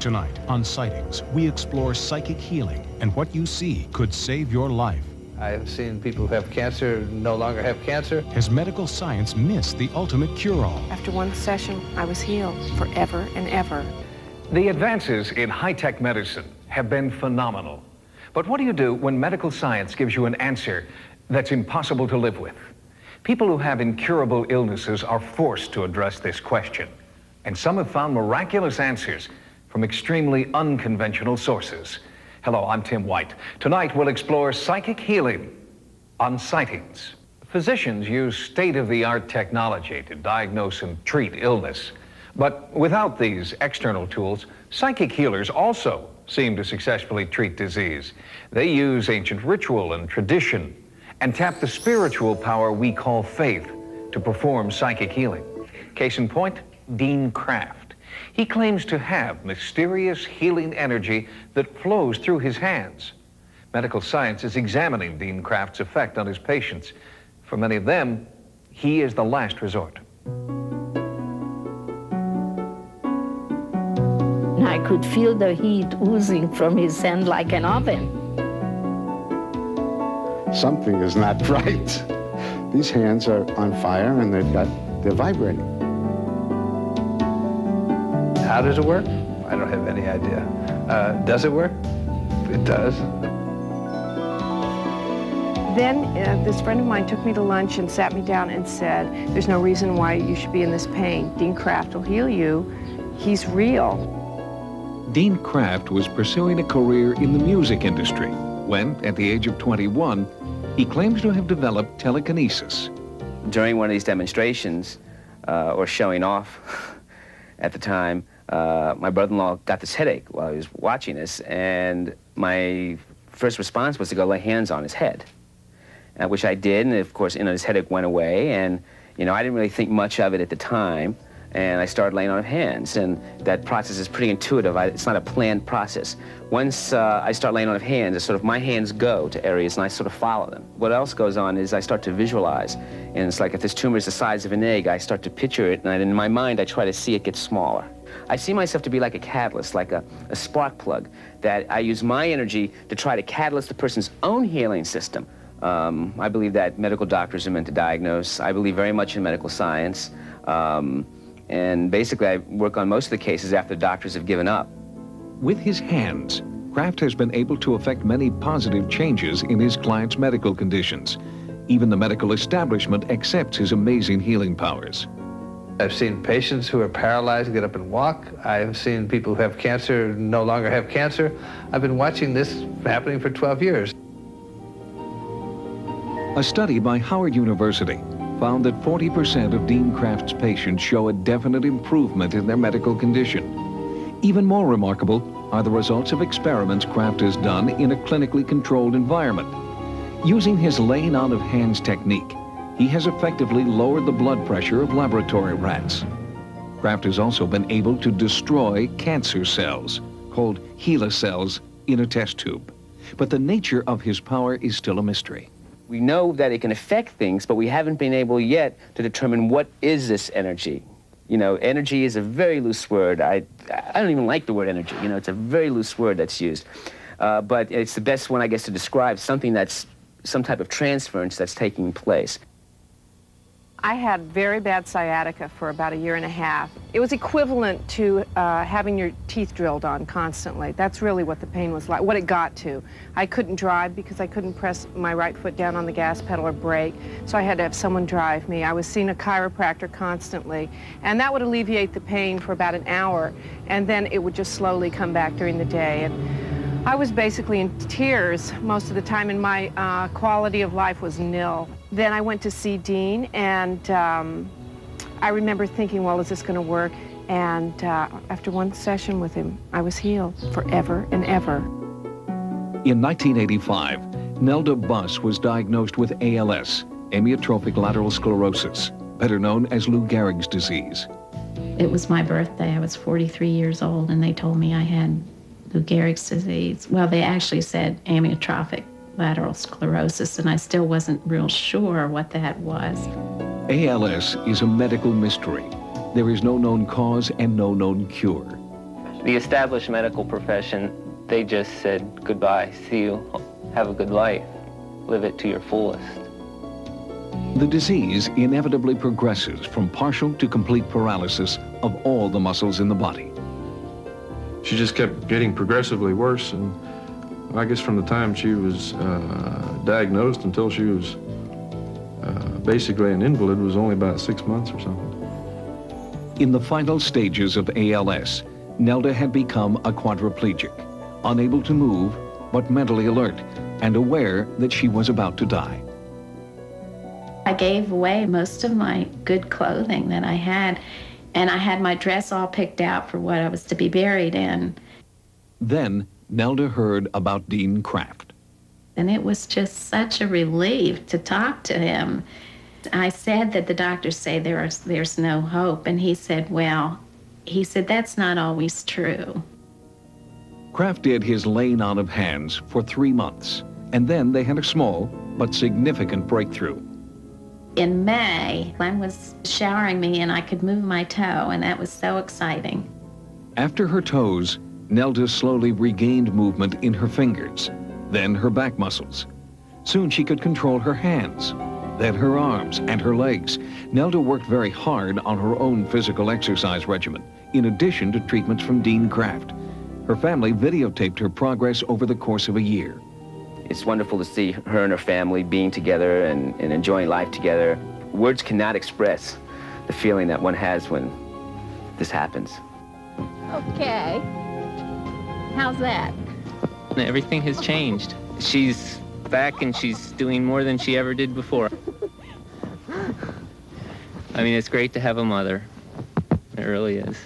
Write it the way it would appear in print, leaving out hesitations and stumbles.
Tonight on Sightings, we explore psychic healing and what you see could save your life. I have seen people who have cancer no longer have cancer. Has medical science missed the ultimate cure-all? After one session, I was healed forever and ever. The advances in high-tech medicine have been phenomenal. But what do you do when medical science gives you an answer that's impossible to live with? People who have incurable illnesses are forced to address this question. And some have found miraculous answers from extremely unconventional sources. Hello, I'm Tim White. Tonight we'll explore psychic healing on Sightings. Physicians use state-of-the-art technology to diagnose and treat illness. But without these external tools, psychic healers also seem to successfully treat disease. They use ancient ritual and tradition and tap the spiritual power we call faith to perform psychic healing. Case in point, Dean Kraft. He claims to have mysterious healing energy that flows through his hands. Medical science is examining Dean Kraft's effect on his patients. For many of them, he is the last resort. I could feel the heat oozing from his hand like an oven. Something is not right. These hands are on fire and they're vibrating. How does it work? I don't have any idea. Does it work? It does. Then this friend of mine took me to lunch and sat me down and said, there's no reason why you should be in this pain. Dean Kraft will heal you. He's real. Dean Kraft was pursuing a career in the music industry when, at the age of 21, he claims to have developed telekinesis. During one of these demonstrations, or showing off at the time, my brother-in-law got this headache while he was watching this, and my first response was to go lay hands on his head, which I did, and of course, his headache went away, and I didn't really think much of it at the time, and I started laying on hands, and that process is pretty intuitive. It's not a planned process. Once I start laying on hands, it's sort of my hands go to areas, and I sort of follow them. What else goes on is I start to visualize, and it's like if this tumor is the size of an egg, I start to picture it, and in my mind, I try to see it get smaller. I see myself to be like a catalyst, like a spark plug, that I use my energy to try to catalyst the person's own healing system. I believe that medical doctors are meant to diagnose. I believe very much in medical science. And basically, I work on most of the cases after doctors have given up. With his hands, Kraft has been able to effect many positive changes in his clients' medical conditions. Even the medical establishment accepts his amazing healing powers. I've seen patients who are paralyzed get up and walk. I've seen people who have cancer no longer have cancer. I've been watching this happening for 12 years. A study by Howard University found that 40% of Dean Kraft's patients show a definite improvement in their medical condition. Even more remarkable are the results of experiments Kraft has done in a clinically controlled environment. Using his laying on of hands technique, he has effectively lowered the blood pressure of laboratory rats. Kraft has also been able to destroy cancer cells, called Healer cells, in a test tube. But the nature of his power is still a mystery. We know that it can affect things, but we haven't been able yet to determine what is this energy. Energy is a very loose word. I don't even like the word energy. It's a very loose word that's used. But it's the best one, I guess, to describe something that's some type of transference that's taking place. I had very bad sciatica for about a year and a half. It was equivalent to having your teeth drilled on constantly. That's really what the pain was like, what it got to. I couldn't drive because I couldn't press my right foot down on the gas pedal or brake, so I had to have someone drive me. I was seeing a chiropractor constantly, and that would alleviate the pain for about an hour, and then it would just slowly come back during the day. And I was basically in tears most of the time, and my quality of life was nil. Then I went to see Dean, and I remember thinking, well, is this going to work? And after one session with him, I was healed forever and ever. In 1985, Nelda Buss was diagnosed with ALS, amyotrophic lateral sclerosis, better known as Lou Gehrig's disease. It was my birthday. I was 43 years old, and they told me I had Lou Gehrig's disease. Well, they actually said amyotrophic lateral sclerosis, and I still wasn't real sure what that was. ALS is a medical mystery. There is no known cause and no known cure. The established medical profession, they just said, goodbye, see you, have a good life, live it to your fullest. The disease inevitably progresses from partial to complete paralysis of all the muscles in the body. She just kept getting progressively worse, and I guess from the time she was diagnosed until she was basically an invalid was only about 6 months or something. In the final stages of ALS, Nelda had become a quadriplegic, unable to move, but mentally alert and aware that she was about to die. I gave away most of my good clothing that I had, and I had my dress all picked out for what I was to be buried in. Then Nelda heard about Dean Kraft. And it was just such a relief to talk to him. I said that the doctors say there's no hope, and he said, well, that's not always true. Kraft did his laying on of hands for 3 months, and then they had a small but significant breakthrough. In May, Glenn was showering me and I could move my toe, and that was so exciting. After her toes, Nelda slowly regained movement in her fingers, then her back muscles. Soon she could control her hands, then her arms and her legs. Nelda worked very hard on her own physical exercise regimen, in addition to treatments from Dean Kraft. Her family videotaped her progress over the course of a year. It's wonderful to see her and her family being together and enjoying life together. Words cannot express the feeling that one has when this happens. Okay. How's that? Everything has changed. She's back and she's doing more than she ever did before. I mean, it's great to have a mother. It really is.